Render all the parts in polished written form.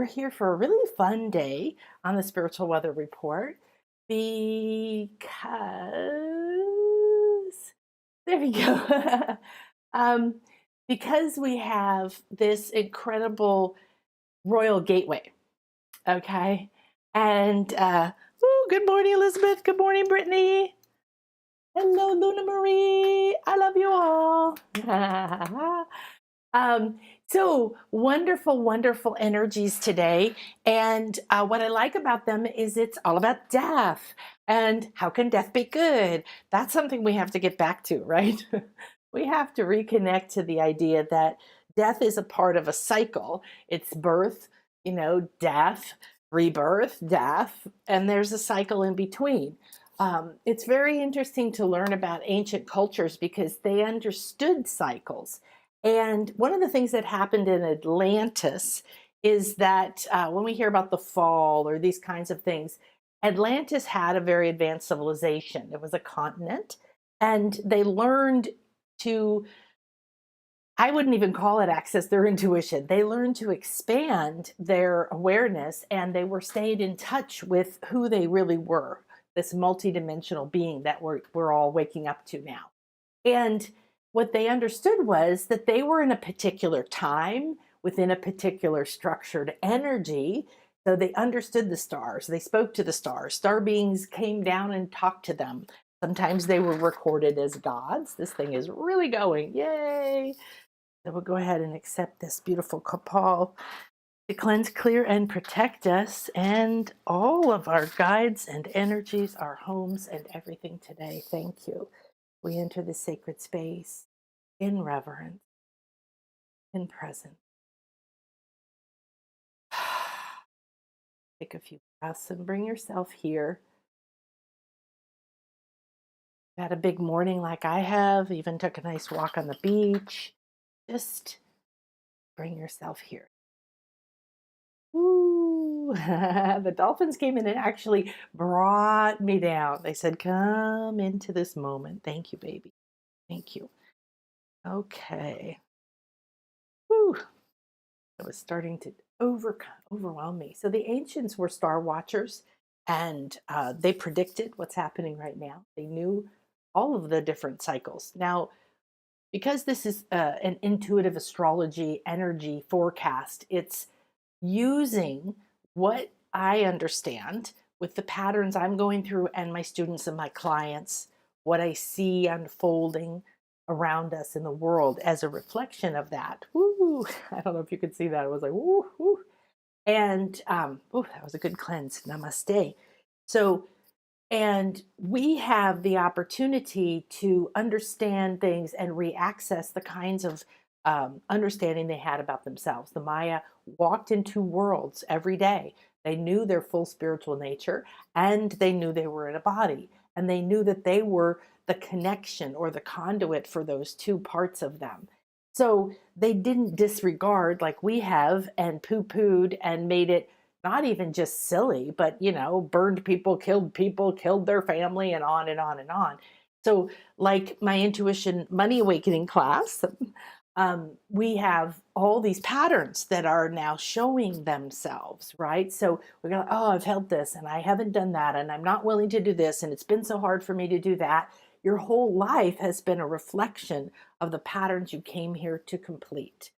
we're here for a really fun day on the Spiritual Weather Report because there we go. um, because we have this incredible royal gateway, okay? And good morning, Elizabeth. Good morning, Brittany. Hello, Luna Marie. I love you all. So wonderful, wonderful energies today. And what I like about them is it's all about death. And how can death be good? That's something we have to get back to, right? We have to reconnect to the idea that death is a part of a cycle. It's birth, death, rebirth, death, and there's a cycle in between. It's very interesting to learn about ancient cultures because they understood cycles. And one of the things that happened in Atlantis is that when we hear about the fall or these kinds of things, Atlantis had a very advanced civilization. It was a continent, and they learned to, I wouldn't even call it access their intuition. They learned to expand their awareness, and they were stayed in touch with who they really were, this multidimensional being that we're all waking up to now. And what they understood was that they were in a particular time within a particular structured energy. So they understood the stars. They spoke to the stars. Star beings came down and talked to them. Sometimes they were recorded as gods. This thing is really going. Yay. So we'll go ahead and accept this beautiful kapal to cleanse, clear, and protect us and all of our guides and energies, our homes, and everything today. Thank you. We enter the sacred space in reverence, in presence. Take a few breaths and bring yourself here. Had a big morning like I have, even took a nice walk on the beach. Just bring yourself here. Ooh, the dolphins came in and actually brought me down. They said, come into this moment. Thank you, baby. Thank you. Okay. Whew. It was starting to overwhelm me. So the ancients were star watchers, and they predicted what's happening right now. They knew all of the different cycles. Now, because this is an intuitive astrology energy forecast, it's using what I understand with the patterns I'm going through and my students and my clients, what I see unfolding around us in the world as a reflection of that. Woo! I don't know if you could see that. It was like, woo, woo. And that was a good cleanse. Namaste. So, and we have the opportunity to understand things and re-access the kinds of understanding they had about themselves. The Maya walked in two worlds every day. They knew their full spiritual nature, and they knew they were in a body, and they knew that they were the connection or the conduit for those two parts of them. So they didn't disregard like we have and poo-pooed and made it not even just silly, but, burned people, killed their family, and on and on and on. So like my intuition money awakening class, we have all these patterns that are now showing themselves, right? So we go, oh, I've held this and I haven't done that, and I'm not willing to do this, and it's been so hard for me to do that. Your whole life has been a reflection of the patterns you came here to complete.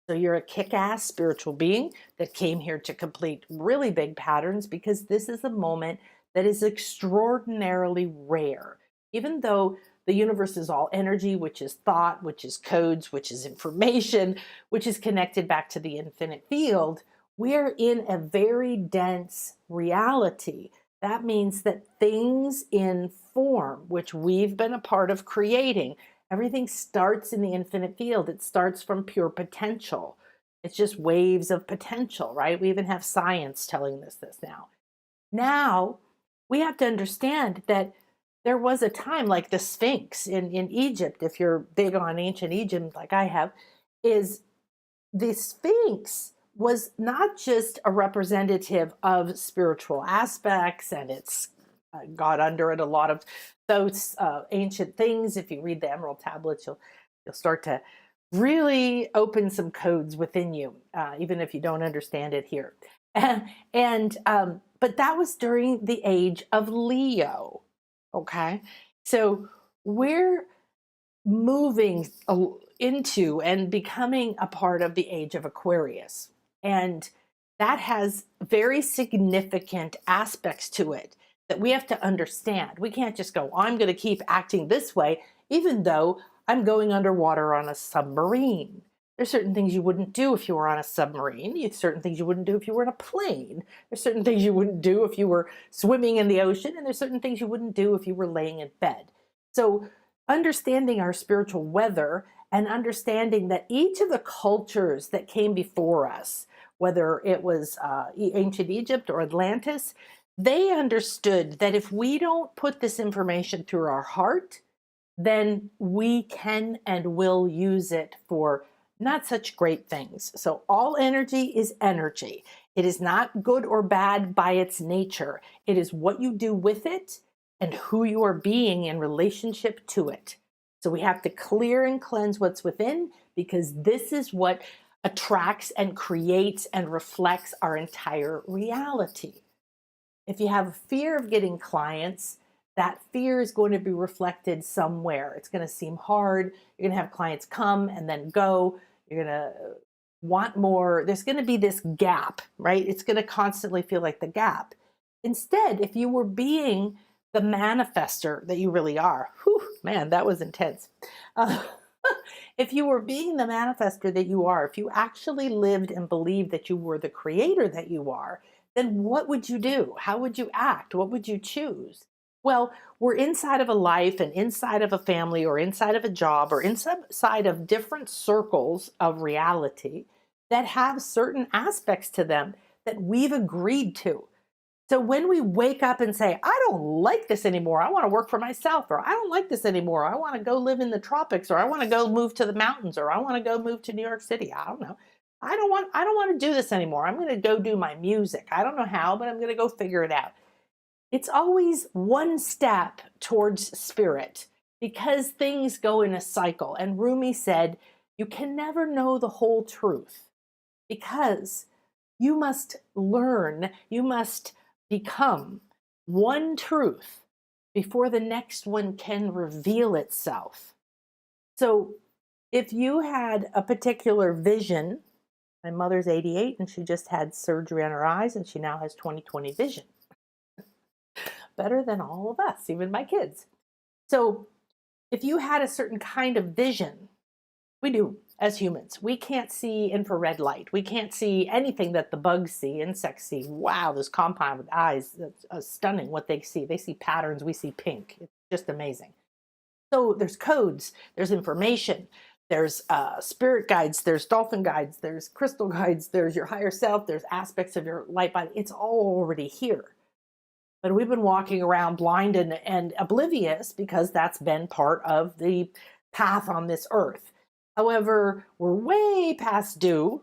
So you're a kick-ass spiritual being that came here to complete really big patterns, because this is a moment that is extraordinarily rare. Even though the universe is all energy, which is thought, which is codes, which is information, which is connected back to the infinite field, we're in a very dense reality. That means that things in form, which we've been a part of creating, everything starts in the infinite field. It starts from pure potential. It's just waves of potential, right? We even have science telling us this now. Now, we have to understand that there was a time like the Sphinx in Egypt, if you're big on ancient Egypt like I have, is the Sphinx was not just a representative of spiritual aspects, and it's got under it a lot of those ancient things. If you read the Emerald Tablets, you'll start to really open some codes within you, even if you don't understand it here. But that was during the age of Leo. Okay. So we're moving into and becoming a part of the age of Aquarius. And that has very significant aspects to it that we have to understand. We can't just go, I'm going to keep acting this way, even though I'm going underwater on a submarine. There's certain things you wouldn't do if you were on a submarine. There's certain things you wouldn't do if you were in a plane. There's certain things you wouldn't do if you were swimming in the ocean. And there's certain things you wouldn't do if you were laying in bed. So understanding our spiritual weather and understanding that each of the cultures that came before us, whether it was ancient Egypt or Atlantis, they understood that if we don't put this information through our heart, then we can and will use it for not such great things. So all energy is energy. It is not good or bad by its nature. It is what you do with it and who you are being in relationship to it. So we have to clear and cleanse what's within, because this is what attracts and creates and reflects our entire reality. If you have a fear of getting clients, that fear is going to be reflected somewhere. It's going to seem hard. You're going to have clients come and then go. You're going to want more. There's going to be this gap, right? It's going to constantly feel like the gap. Instead, if you were being the manifester that you really are, whew, man, that was intense. If you were being the manifester that you are, if you actually lived and believed that you were the creator that you are, then what would you do? How would you act? What would you choose? Well, we're inside of a life and inside of a family or inside of a job or inside of different circles of reality that have certain aspects to them that we've agreed to. So when we wake up and say, I don't like this anymore, I want to work for myself, or I don't like this anymore, I want to go live in the tropics, or I want to go move to the mountains, or I want to go move to New York City, I don't know. I don't want to do this anymore. I'm going to go do my music. I don't know how, but I'm going to go figure it out. It's always one step towards spirit, because things go in a cycle. And Rumi said, you can never know the whole truth, because you must learn, you must become one truth before the next one can reveal itself. So if you had a particular vision, my mother's 88 and she just had surgery on her eyes and she now has 20/20 vision. Better than all of us, even my kids. So if you had a certain kind of vision, we do as humans. We can't see infrared light. We can't see anything that the bugs see, insects see. Wow, those compound eyes, that's stunning what they see. They see patterns, we see pink. It's just amazing. So there's codes, there's information, there's spirit guides, there's dolphin guides, there's crystal guides, there's your higher self, there's aspects of your light body. It's all already here. But we've been walking around blind and oblivious because that's been part of the path on this earth. However, we're way past due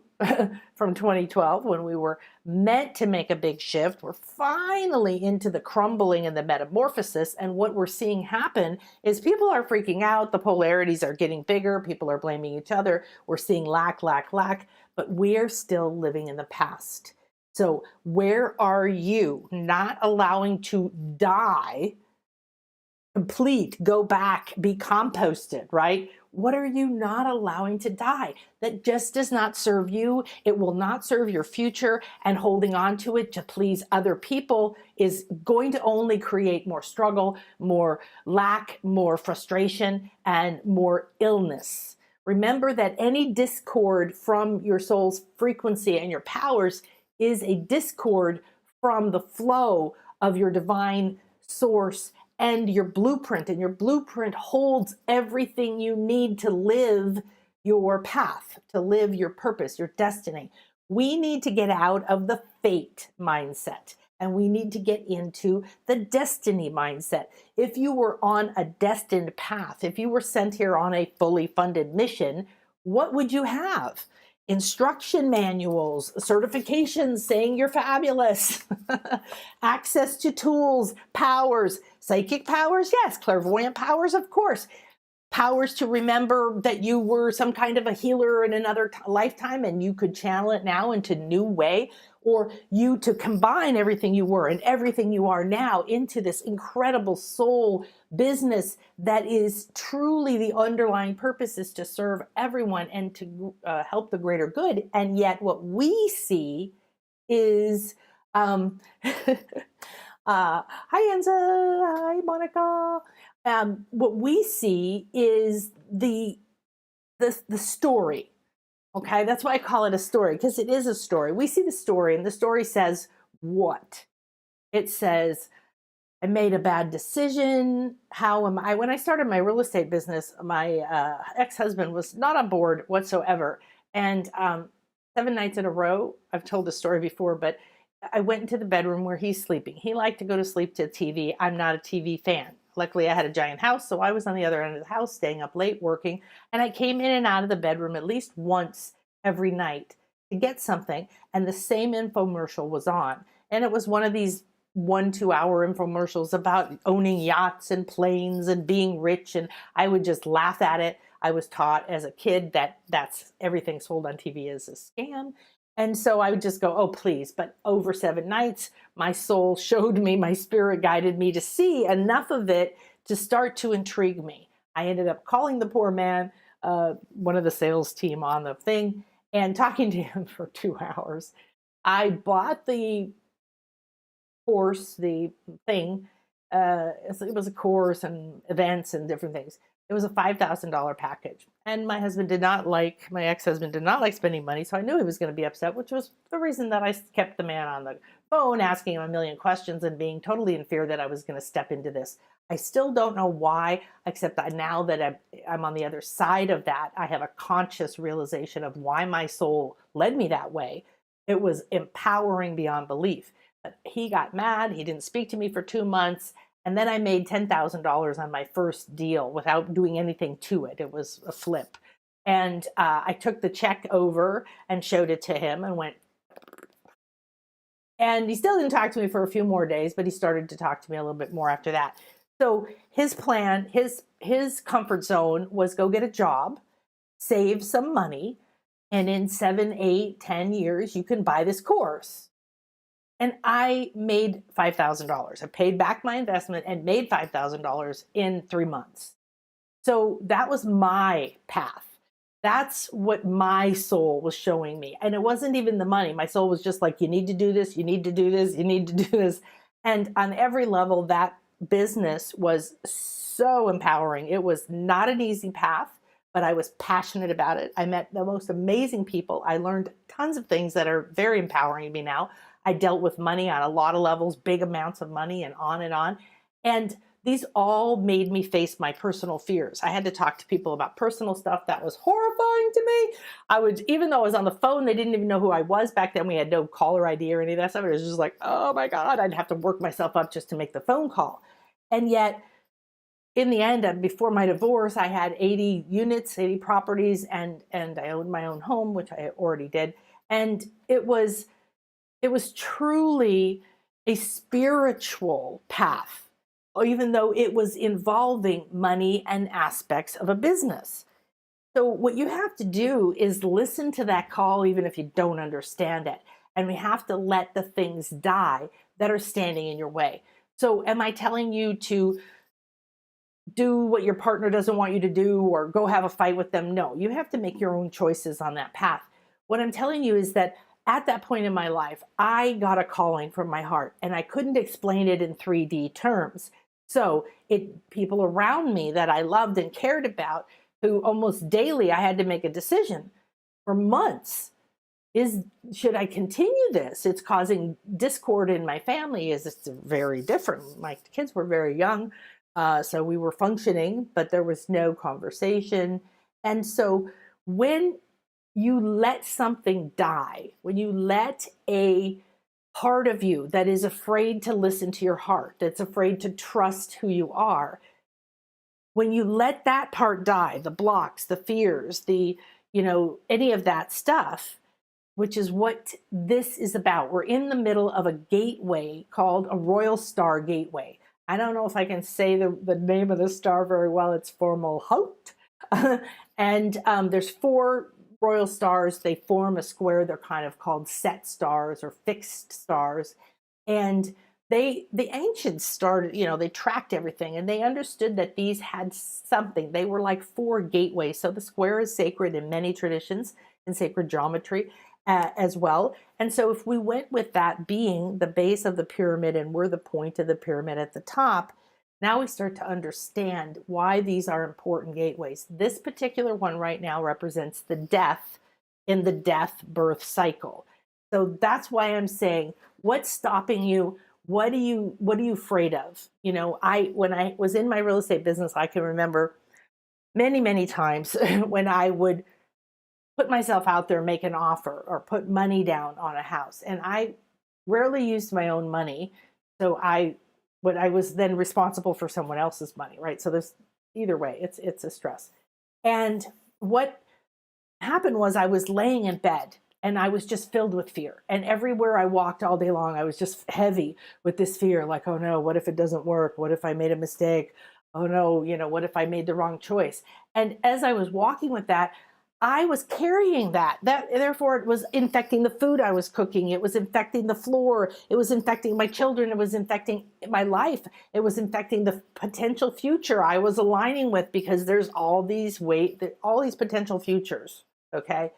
from 2012 when we were meant to make a big shift. We're finally into the crumbling and the metamorphosis. And what we're seeing happen is people are freaking out. The polarities are getting bigger. People are blaming each other. We're seeing lack, but we're still living in the past. So where are you not allowing to die, complete, go back, be composted, right? What are you not allowing to die? That just does not serve you. It will not serve your future, and holding on to it to please other people is going to only create more struggle, more lack, more frustration, and more illness. Remember that any discord from your soul's frequency and your powers is a discord from the flow of your divine source and your blueprint. And your blueprint holds everything you need to live your path, to live your purpose, your destiny. We need to get out of the fate mindset and we need to get into the destiny mindset. If you were on a destined path, if you were sent here on a fully funded mission, what would you have? Instruction manuals, certifications saying you're fabulous, access to tools, powers, psychic powers, yes, clairvoyant powers, of course, powers to remember that you were some kind of a healer in another lifetime and you could channel it now into new way, or you to combine everything you were and everything you are now into this incredible soul business that is truly the underlying purpose is to serve everyone and to help the greater good. And yet what we see is hi Enza, hi Monica. What we see is the story. Okay, that's why I call it a story, because it is a story. We see the story, and the story says what? It says, I made a bad decision. How am I? When I started my real estate business, my ex-husband was not on board whatsoever. And 7 nights in a row, I've told the story before, but I went into the bedroom where he's sleeping. He liked to go to sleep to TV. I'm not a TV fan. Luckily, I had a giant house, so I was on the other end of the house, staying up late, working. And I came in and out of the bedroom at least once every night to get something. And the same infomercial was on. And it was one of these 1-2 hour infomercials about owning yachts and planes and being rich. And I would just laugh at it. I was taught as a kid that that's everything sold on TV is a scam. And so I would just go, oh, please. But over 7 nights, my soul showed me, my spirit guided me to see enough of it to start to intrigue me. I ended up calling the poor man, one of the sales team on the thing, and talking to him for 2 hours. I bought the course, the thing. It was a course and events and different things. It was a $5,000 package. And my ex-husband did not like spending money. So I knew he was going to be upset, which was the reason that I kept the man on the phone, asking him a million questions and being totally in fear that I was going to step into this. I still don't know why, except that now that I'm on the other side of that, I have a conscious realization of why my soul led me that way. It was empowering beyond belief. But he got mad. He didn't speak to me for 2 months. And then I made $10,000 on my first deal without doing anything to it. It was a flip. And I took the check over and showed it to him and went. And he still didn't talk to me for a few more days, but he started to talk to me a little bit more after that. So his plan, his comfort zone was go get a job, save some money, and in 7, 8, 10 years, you can buy this course. And I made $5,000. I paid back my investment and made $5,000 in 3 months. So that was my path. That's what my soul was showing me. And it wasn't even the money. My soul was just like, you need to do this, you need to do this, you need to do this. And on every level, that business was so empowering. It was not an easy path, but I was passionate about it. I met the most amazing people. I learned tons of things that are very empowering to me now. I dealt with money on a lot of levels, big amounts of money and on and on. And these all made me face my personal fears. I had to talk to people about personal stuff that was horrifying to me. Even though I was on the phone, they didn't even know who I was. Back then we had no caller ID or any of that stuff. It was just like, oh my God, I'd have to work myself up just to make the phone call. And yet in the end, before my divorce, I had 80 units, 80 properties, and I owned my own home, which I already did. And it was truly a spiritual path, even though it was involving money and aspects of a business. So what you have to do is listen to that call, even if you don't understand it. And we have to let the things die that are standing in your way. So am I telling you to do what your partner doesn't want you to do or go have a fight with them? No, you have to make your own choices on that path. What I'm telling you is that at that point in my life, I got a calling from my heart and I couldn't explain it in 3D terms. So people around me that I loved and cared about, who almost daily I had to make a decision for months. Should I continue this? It's causing discord in my family. It's very different. My kids were very young, so we were functioning, but there was no conversation. And so when you let something die, when you let a part of you that is afraid to listen to your heart, that's afraid to trust who you are, when you let that part die, the blocks, the fears, any of that stuff, which is what this is about. We're in the middle of a gateway called a Royal Star gateway. I don't know if I can say the name of the star very well. It's Fomalhaut. And there's 4 royal stars. They form a square. They're kind of called set stars or fixed stars. And the ancients started, they tracked everything and they understood that these had something. They were like 4 gateways. So the square is sacred in many traditions in sacred geometry as well. And so if we went with that being the base of the pyramid and we're the point of the pyramid at the top, now we start to understand why these are important gateways. This particular one right now represents the death in the death birth cycle. So that's why I'm saying, what's stopping you? What are you afraid of? When I was in my real estate business, I can remember many, many times when I would put myself out there, make an offer or put money down on a house. And I rarely used my own money. So I was then responsible for someone else's money, right? So there's either way, it's a stress. And what happened was I was laying in bed and I was just filled with fear. And everywhere I walked all day long, I was just heavy with this fear, like, oh no, what if it doesn't work? What if I made a mistake? Oh no, what if I made the wrong choice? And as I was walking with that, I was carrying that. Therefore, it was infecting the food I was cooking. It was infecting the floor. It was infecting my children. It was infecting my life. It was infecting the potential future I was aligning with, because there's all these potential futures, okay?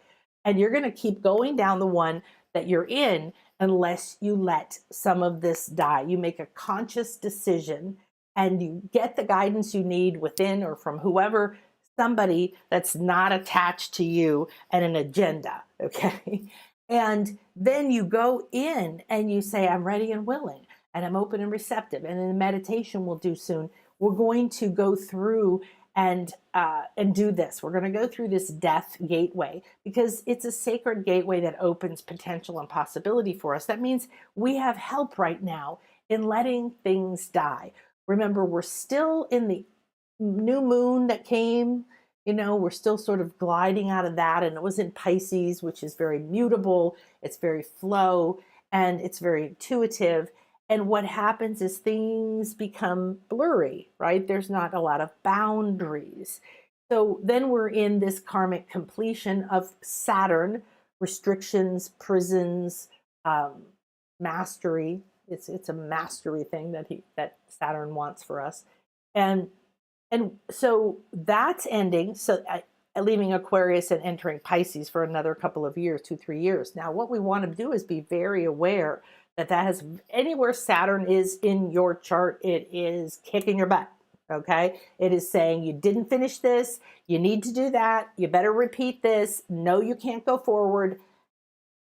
And you're going to keep going down the one that you're in unless you let some of this die. You make a conscious decision and you get the guidance you need within or from whoever, somebody that's not attached to you and an agenda, okay? And then you go in and you say, I'm ready and willing, and I'm open and receptive. And in the meditation we'll do soon, we're going to go through and do this. We're going to go through this death gateway because it's a sacred gateway that opens potential and possibility for us. That means we have help right now in letting things die. Remember, we're still in the new moon that came, we're still sort of gliding out of that. And it was in Pisces, which is very mutable. It's very flow and it's very intuitive. And what happens is things become blurry, right? There's not a lot of boundaries. So then we're in this karmic completion of Saturn, restrictions, prisons, mastery. It's a mastery thing that Saturn wants for us. And so that's ending. So leaving Aquarius and entering Pisces for another couple of years, 2-3 years. Now, what we want to do is be very aware that has anywhere Saturn is in your chart, it is kicking your butt. Okay. It is saying you didn't finish this. You need to do that. You better repeat this. No, you can't go forward.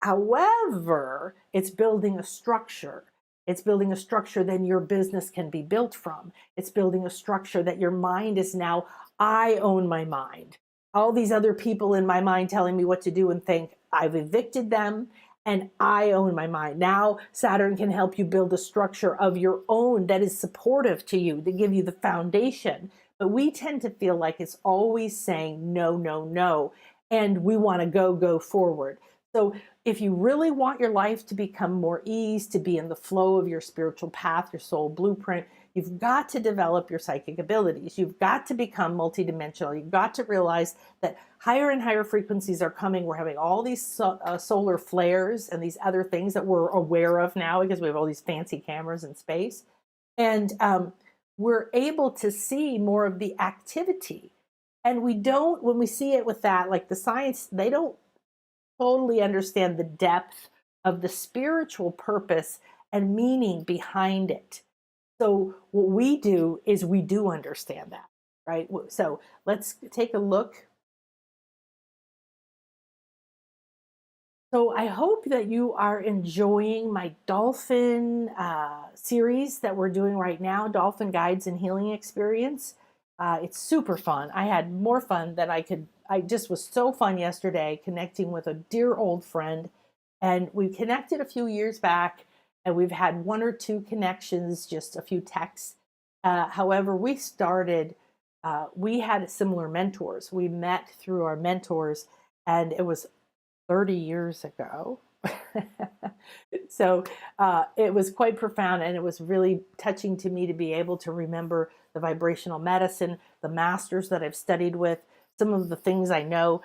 However, it's building a structure. It's building a structure then your business can be built from. It's building a structure that your mind is now, I own my mind. All these other people in my mind telling me what to do and think, I've evicted them and I own my mind. Now Saturn can help you build a structure of your own that is supportive to you, to give you the foundation. But we tend to feel like it's always saying no, no, no. And we want to go forward. So if you really want your life to become more ease, to be in the flow of your spiritual path, your soul blueprint, you've got to develop your psychic abilities. You've got to become multidimensional. You've got to realize that higher and higher frequencies are coming. We're having all these solar flares and these other things that we're aware of now because we have all these fancy cameras in space. And we're able to see more of the activity. And when we see it with that, like the science, they don't totally understand the depth of the spiritual purpose and meaning behind it. So what we do is we do understand that, right? So let's take a look. So I hope that you are enjoying my dolphin series that we're doing right now, Dolphin Guides and Healing Experience. It's super fun. I had more fun than I just was so fun yesterday connecting with a dear old friend. And we connected a few years back and we've had 1 or 2 connections, just a few texts. However, we had similar mentors. We met through our mentors and it was 30 years ago. So it was quite profound, and it was really touching to me to be able to remember the vibrational medicine, the masters that I've studied with, some of the things I know.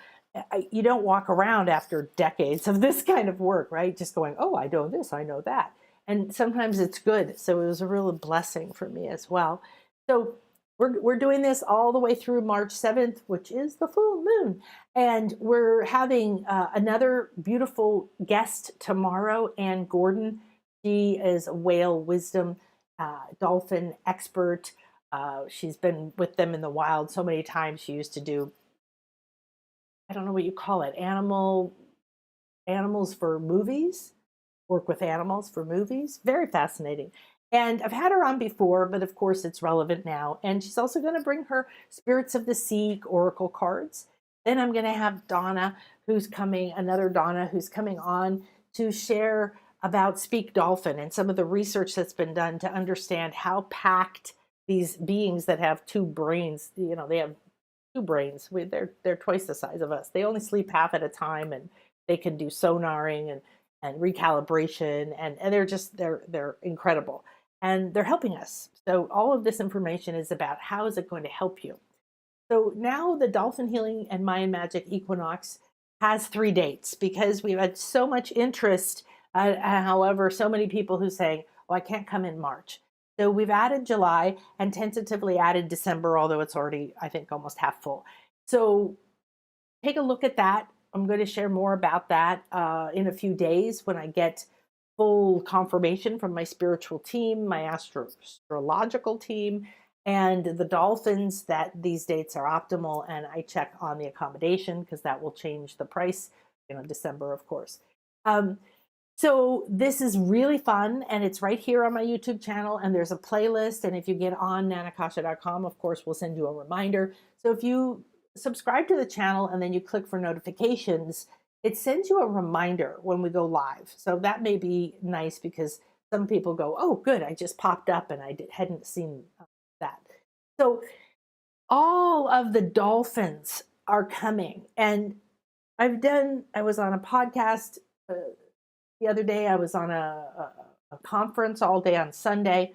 You don't walk around after decades of this kind of work, right? Just going, oh, I know this, I know that. And sometimes it's good. So it was a real blessing for me as well. So we're doing this all the way through March 7th, which is the full moon. And we're having another beautiful guest tomorrow, Anne Gordon. She is a whale wisdom dolphin expert. She's been with them in the wild so many times. She used to do, I don't know what you call it, animals for movies, work with animals for movies. Very fascinating. And I've had her on before, but of course it's relevant now. And she's also going to bring her Spirits of the Sea Oracle cards. Then I'm going to have Donna, who's coming, another Donna, who's coming on to share about Speak Dolphin and some of the research that's been done to understand how packed these beings that have two brains, they have two brains. They're twice the size of us. They only sleep half at a time, and they can do sonaring and recalibration, and they're incredible, and they're helping us. So all of this information is about how is it going to help you. So now the Dolphin Healing and Mayan Magic Equinox has 3 dates because we've had so much interest. However, so many people who say, oh, I can't come in March. So we've added July and tentatively added December, although it's already, I think, almost half full. So take a look at that. I'm going to share more about that in a few days when I get full confirmation from my spiritual team, my astrological team, and the dolphins that these dates are optimal. And I check on the accommodation because that will change the price, December, of course. So this is really fun, and it's right here on my YouTube channel, and there's a playlist. And if you get on nanakasha.com, of course, we'll send you a reminder. So if you subscribe to the channel and then you click for notifications, it sends you a reminder when we go live. So that may be nice because some people go, oh, good, I just popped up and I hadn't seen that. So all of the dolphins are coming. And I was on a podcast the other day. I was on a conference all day on Sunday,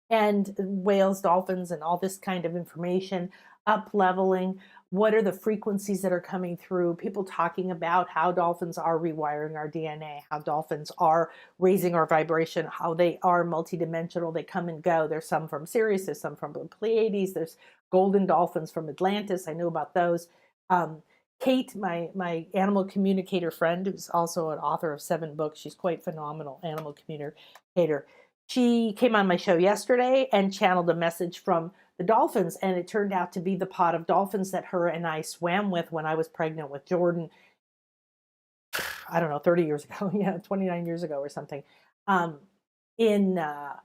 and whales, dolphins, and all this kind of information, up leveling. What are the frequencies that are coming through? People talking about how dolphins are rewiring our DNA, how dolphins are raising our vibration, how they are multidimensional. They come and go. There's some from Sirius, there's some from the Pleiades, there's golden dolphins from Atlantis. I know about those. Kate, my animal communicator friend, who's also an author of 7 books, she's quite phenomenal animal communicator. She came on my show yesterday and channeled a message from the dolphins, and it turned out to be the pod of dolphins that her and I swam with when I was pregnant with Jordan. I don't know, 30 years ago, 29 years ago or something, in the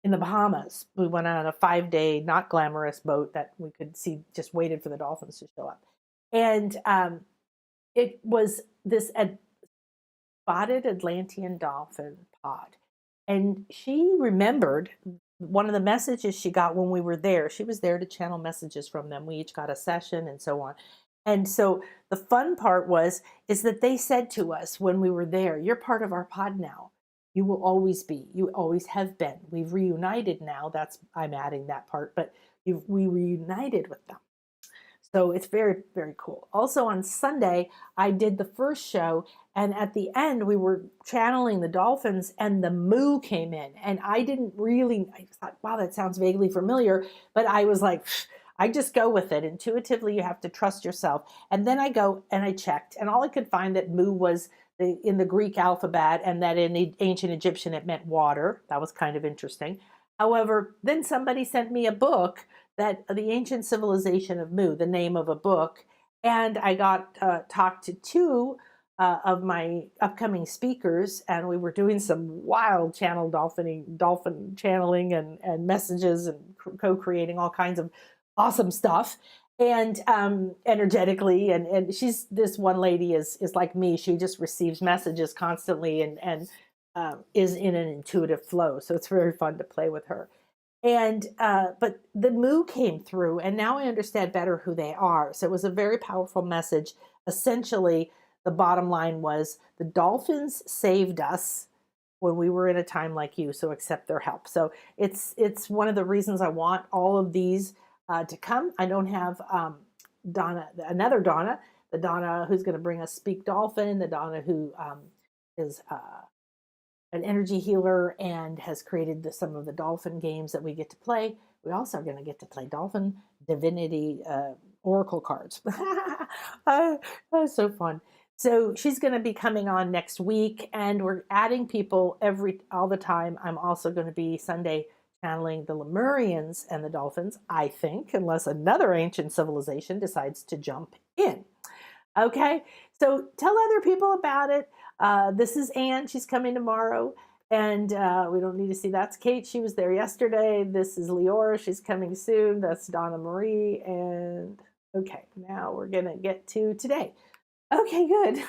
Bahamas. We went on a 5-day, not glamorous boat that we could see, just waited for the dolphins to show up. And it was this spotted Atlantean dolphin pod. And she remembered one of the messages she got when we were there. She was there to channel messages from them. We each got a session and so on. And so the fun part is that they said to us when we were there, you're part of our pod now. You will always be. You always have been. We've reunited now. I'm adding that part, but we reunited with them. So it's very, very cool. Also on Sunday, I did the first show, and at the end, we were channeling the dolphins, and the moo came in. And I thought, wow, that sounds vaguely familiar. But I was like, I just go with it. Intuitively, you have to trust yourself. And then I go and I checked, and all I could find that moo was in the Greek alphabet, and that in the ancient Egyptian, it meant water. That was kind of interesting. However, then somebody sent me a book, that the Ancient Civilization of Mu, the name of a book, and I got talked to 2 of my upcoming speakers, and we were doing some wild dolphin channeling and messages and co-creating all kinds of awesome stuff, and energetically, and she's, this one lady is like me. She just receives messages constantly and is in an intuitive flow, so it's very fun to play with her. And but the moo came through, and now I understand better who they are. So it was a very powerful message. Essentially, the bottom line was the dolphins saved us when we were in a time like you, so accept their help. So it's one of the reasons I want all of these to come. I don't have Donna, another Donna, the Donna who's going to bring us Speak Dolphin, the Donna who is an energy healer and has created some of the dolphin games that we get to play. We also are going to get to play dolphin divinity oracle cards. That's so fun. So she's going to be coming on next week, and we're adding people all the time. I'm also going to be Sunday channeling the Lemurians and the dolphins, I think, unless another ancient civilization decides to jump in. Okay, so tell other people about it. This is Anne. She's coming tomorrow, and we don't need to see. That's Kate. She was there yesterday. This is Leora. She's coming soon. That's Donna Marie. And okay, now we're going to get to today. Okay, good.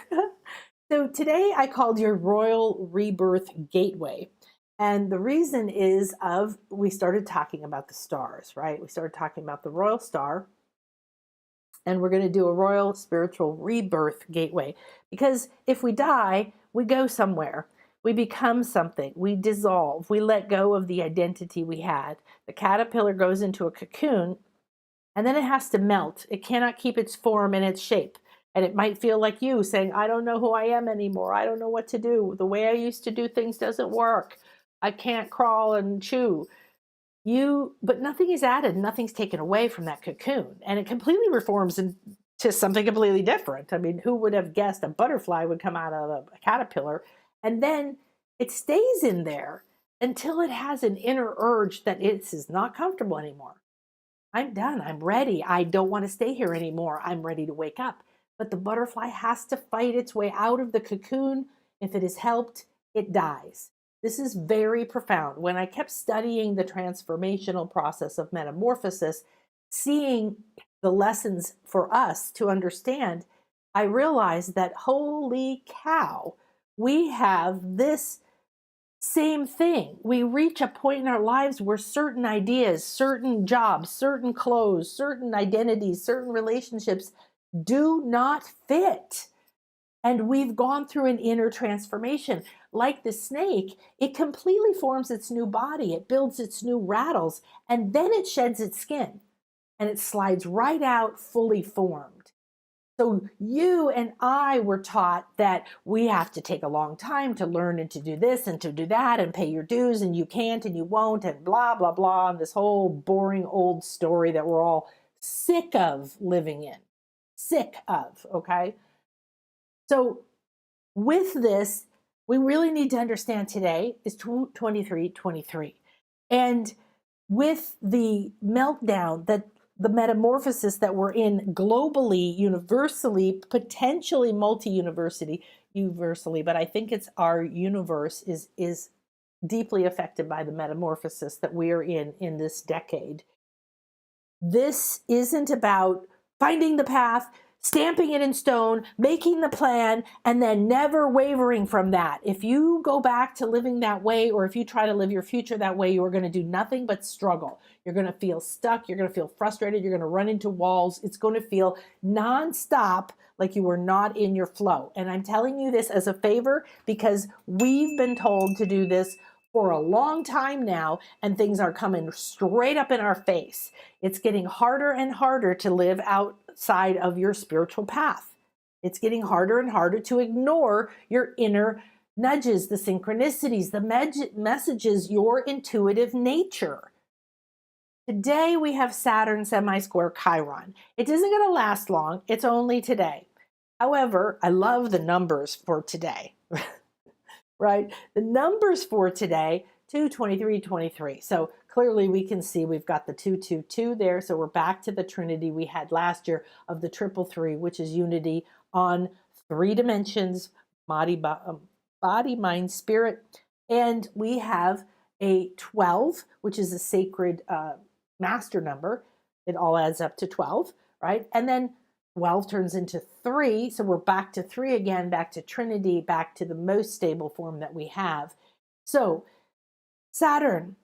So today I called your Royal Rebirth Gateway. And the reason is we started talking about the stars, right? We started talking about the Royal Star. And we're going to do a Royal Spiritual Rebirth Gateway. Because if we die, we go somewhere. We become something. We dissolve. We let go of the identity we had. The caterpillar goes into a cocoon, and then it has to melt. It cannot keep its form and its shape. And it might feel like you saying, I don't know who I am anymore. I don't know what to do. The way I used to do things doesn't work. I can't crawl and chew. But nothing is added, nothing's taken away from that cocoon, and it completely reforms into something completely different. I mean, who would have guessed a butterfly would come out of a caterpillar, and then it stays in there until it has an inner urge that it is not comfortable anymore. I'm done. I'm ready. I don't want to stay here anymore. I'm ready to wake up. But the butterfly has to fight its way out of the cocoon. If it is helped, it dies. This is very profound. When I kept studying the transformational process of metamorphosis, seeing the lessons for us to understand, I realized that, holy cow, we have this same thing. We reach a point in our lives where certain ideas, certain jobs, certain clothes, certain identities, certain relationships do not fit. And we've gone through an inner transformation. Like the snake, it completely forms its new body. It builds its new rattles, and then it sheds its skin, and it slides right out fully formed. So you and I were taught that we have to take a long time to learn and to do this and to do that and pay your dues, and you can't and you won't, and blah, blah, blah, and this whole boring old story that we're all sick of living in. Sick of, okay? So with this, we really need to understand today is 2323. And with the meltdown, that the metamorphosis that we're in globally, universally, potentially multi-universally, but I think it's our universe is deeply affected by the metamorphosis that we are in this decade. This isn't about finding the path, stamping it in stone, making the plan, and then never wavering from that. If you go back to living that way, or if you try to live your future that way, you are going to do nothing but struggle. You're going to feel stuck. You're going to feel frustrated. You're going to run into walls. It's going to feel nonstop like you were not in your flow. And I'm telling you this as a favor because we've been told to do this for a long time now, and things are coming straight up in our face. It's getting harder and harder to live outside of your spiritual path. It's getting harder and harder to ignore your inner nudges, the synchronicities, the messages, your intuitive nature. Today we have Saturn semi-square Chiron. It isn't going to last long. It's only today. However, I love the numbers for today. Right? The numbers for today, 2, 23, 23. So clearly we can see we've got the 222 there. So we're back to the Trinity we had last year of the 333, which is unity on 3 dimensions, body, mind, spirit. And we have a 12, which is a sacred master number. It all adds up to 12, right? And then 12 turns into 3, so we're back to 3 again, back to Trinity, back to the most stable form that we have. So Saturn,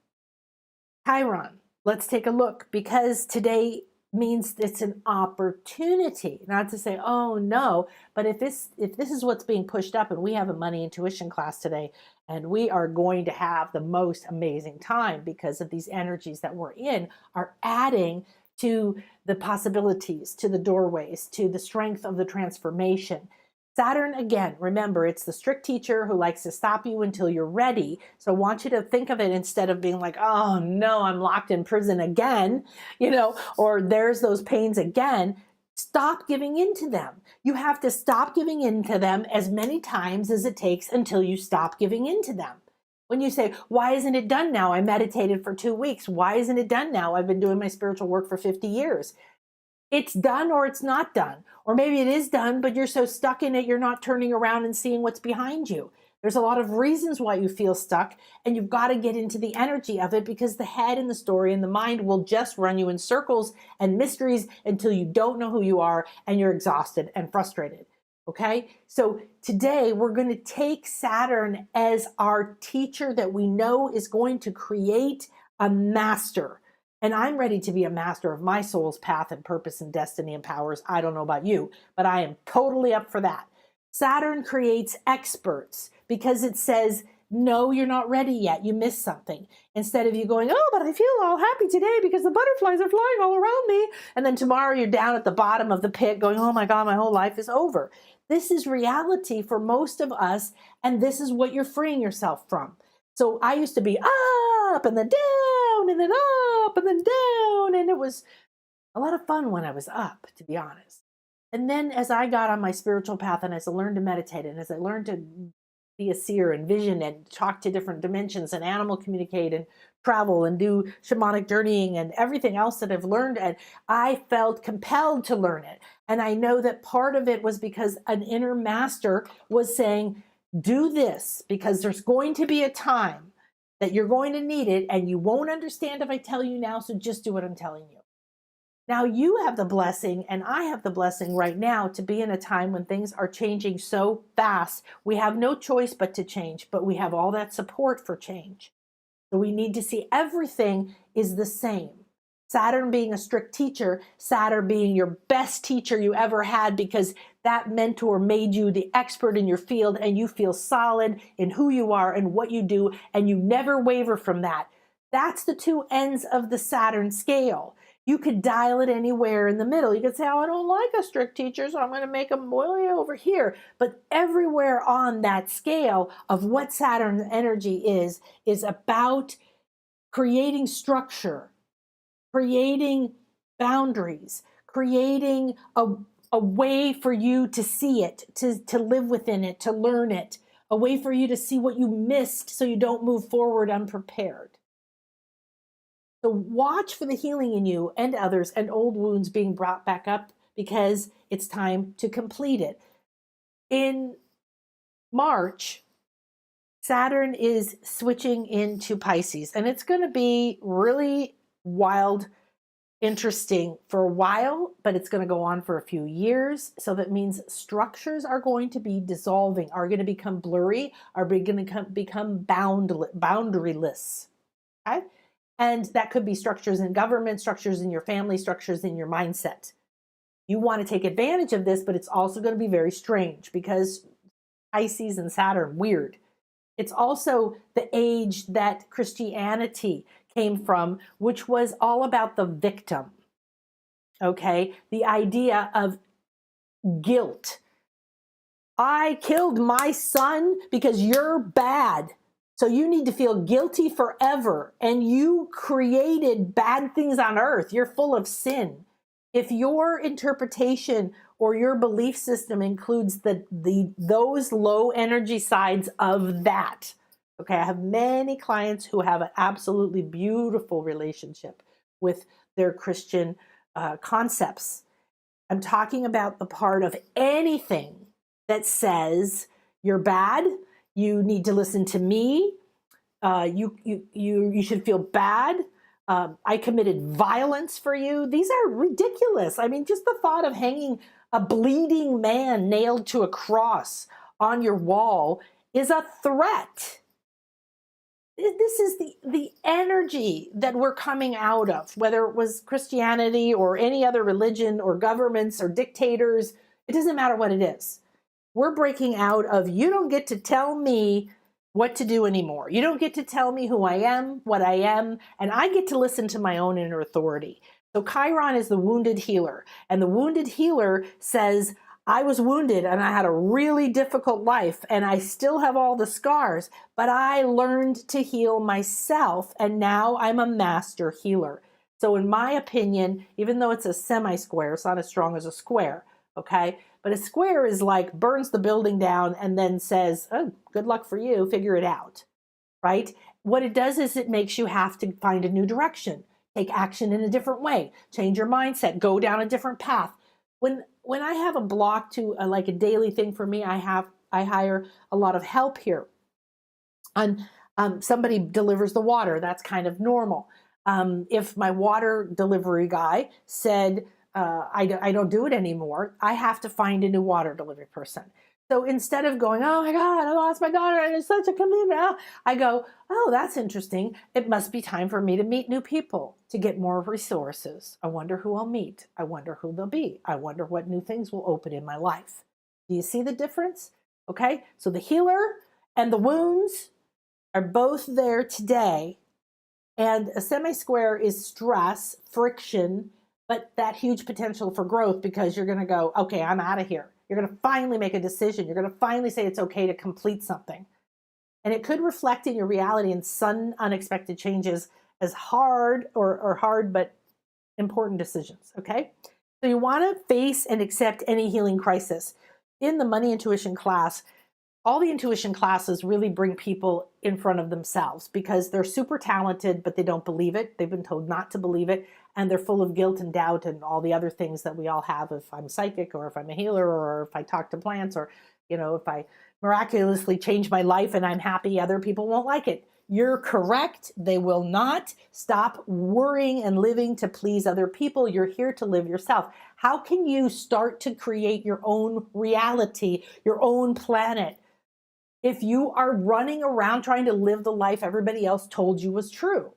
Chiron, let's take a look, because today means it's an opportunity, not to say, oh no, but if this is what's being pushed up, and we have a money intuition class today, and we are going to have the most amazing time because of these energies that we're in are adding to the possibilities, to the doorways, to the strength of the transformation. Saturn, again, remember, it's the strict teacher who likes to stop you until you're ready. So I want you to think of it, instead of being like, oh no, I'm locked in prison again, or there's those pains again. Stop giving in to them. You have to stop giving in to them as many times as it takes until you stop giving in to them. When you say, why isn't it done now? I meditated for 2 weeks. Why isn't it done now? I've been doing my spiritual work for 50 years. It's done or it's not done. Or maybe it is done, but you're so stuck in it, you're not turning around and seeing what's behind you. There's a lot of reasons why you feel stuck, and you've got to get into the energy of it, because the head and the story and the mind will just run you in circles and mysteries until you don't know who you are and you're exhausted and frustrated. Okay? So today we're going to take Saturn as our teacher that we know is going to create a master. And I'm ready to be a master of my soul's path and purpose and destiny and powers. I don't know about you, but I am totally up for that. Saturn creates experts because it says, no, you're not ready yet. You missed something. Instead of you going, oh, but I feel all happy today because the butterflies are flying all around me. And then tomorrow you're down at the bottom of the pit going, oh my God, my whole life is over. This is reality for most of us. And this is what you're freeing yourself from. So I used to be up and then down and then up and then down. And it was a lot of fun when I was up, to be honest. And then as I got on my spiritual path, and as I learned to meditate, and as I learned to be a seer and vision and talk to different dimensions and animal communicate and travel and do shamanic journeying and everything else that I've learned, and I felt compelled to learn it. And I know that part of it was because an inner master was saying, do this, because there's going to be a time that you're going to need it, and you won't understand if I tell you now, so just do what I'm telling you. Now you have the blessing, and I have the blessing right now to be in a time when things are changing so fast. We have no choice but to change, but we have all that support for change. So we need to see everything is the same. Saturn being a strict teacher, Saturn being your best teacher you ever had, because that mentor made you the expert in your field, and you feel solid in who you are and what you do, and you never waver from that. That's the two ends of the Saturn scale. You could dial it anywhere in the middle. You could say, oh, I don't like a strict teacher, so I'm going to make them way over here. But everywhere on that scale of what Saturn's energy is about creating structure, creating boundaries, creating a way for you to see it, to live within it, to learn it, a way for you to see what you missed so you don't move forward unprepared. So watch for the healing in you and others, and old wounds being brought back up, because it's time to complete it. In March, Saturn is switching into Pisces, and it's going to be really wild, interesting for a while, but it's going to go on for a few years. So that means structures are going to be dissolving, are going to become blurry, are going to become boundaryless. Okay? And that could be structures in government, structures in your family, structures in your mindset. You want to take advantage of this, but it's also going to be very strange, because Pisces and Saturn, weird. It's also the age that Christianity came from, which was all about the victim. Okay? The idea of guilt. I killed my son because you're bad. So you need to feel guilty forever, and you created bad things on earth. You're full of sin. If your interpretation or your belief system includes those low energy sides of that, okay, I have many clients who have an absolutely beautiful relationship with their Christian concepts. I'm talking about the part of anything that says you're bad, you need to listen to me, you should feel bad, I committed violence for you. These are ridiculous. I mean, just the thought of hanging a bleeding man nailed to a cross on your wall is a threat. This is the energy that we're coming out of, whether it was Christianity or any other religion or governments or dictators. It doesn't matter what it is. We're breaking out of, you don't get to tell me what to do anymore. You don't get to tell me who I am, what I am, and I get to listen to my own inner authority. So Chiron is the wounded healer, and the wounded healer says, I was wounded and I had a really difficult life and I still have all the scars, but I learned to heal myself and now I'm a master healer. So in my opinion, even though it's a semi-square, it's not as strong as a square, okay? But a square is like burns the building down and then says, oh, good luck for you, figure it out, right? What it does is it makes you have to find a new direction, take action in a different way, change your mindset, go down a different path. When I have a block to like a daily thing for me, I hire a lot of help here. And somebody delivers the water, that's kind of normal. If my water delivery guy said, I don't do it anymore, I have to find a new water delivery person. So instead of going, oh my God, I lost my daughter and it's such a commitment, I go, oh, that's interesting. It must be time for me to meet new people, to get more resources. I wonder who I'll meet. I wonder who they'll be. I wonder what new things will open in my life. Do you see the difference? Okay, so the healer and the wounds are both there today. And a semi-square is stress, friction, but that huge potential for growth because you're going to go, okay, I'm out of here. You're going to finally make a decision. You're going to finally say it's okay to complete something. And it could reflect in your reality in sudden, unexpected changes as hard or hard but important decisions, okay? So you want to face and accept any healing crisis. In the money intuition class, all the intuition classes really bring people in front of themselves because they're super talented, but they don't believe it. They've been told not to believe it. And they're full of guilt and doubt and all the other things that we all have if I'm psychic or if I'm a healer or if I talk to plants or, if I miraculously change my life and I'm happy, other people won't like it. You're correct. They will not. Stop worrying and living to please other people. You're here to live yourself. How can you start to create your own reality, your own planet, if you are running around trying to live the life everybody else told you was true?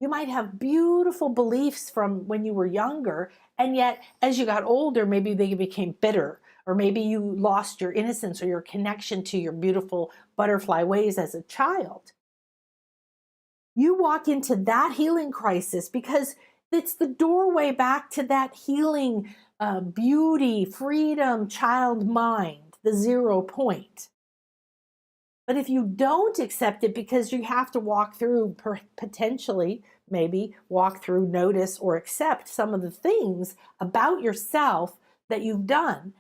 You might have beautiful beliefs from when you were younger, and yet as you got older, maybe they became bitter, or maybe you lost your innocence or your connection to your beautiful butterfly ways as a child. You walk into that healing crisis because it's the doorway back to that healing, beauty, freedom, child mind, the 0 point. But if you don't accept it because you have to walk through, potentially, maybe walk through, notice, or accept some of the things about yourself that you've done,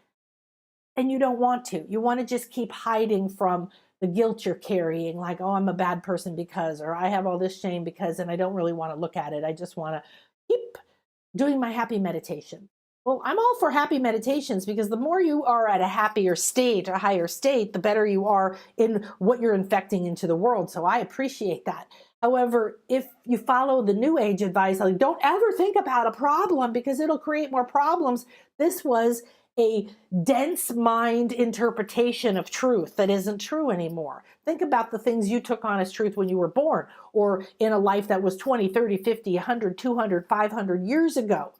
and you don't want to. You want to just keep hiding from the guilt you're carrying, like, oh, I'm a bad person because, or I have all this shame because, and I don't really want to look at it. I just want to keep doing my happy meditation. Well, I'm all for happy meditations because the more you are at a happier state, a higher state, the better you are in what you're infecting into the world. So I appreciate that. However, if you follow the New Age advice, like don't ever think about a problem because it'll create more problems. This was a dense mind interpretation of truth that isn't true anymore. Think about the things you took on as truth when you were born or in a life that was 20, 30, 50, 100, 200, 500 years ago.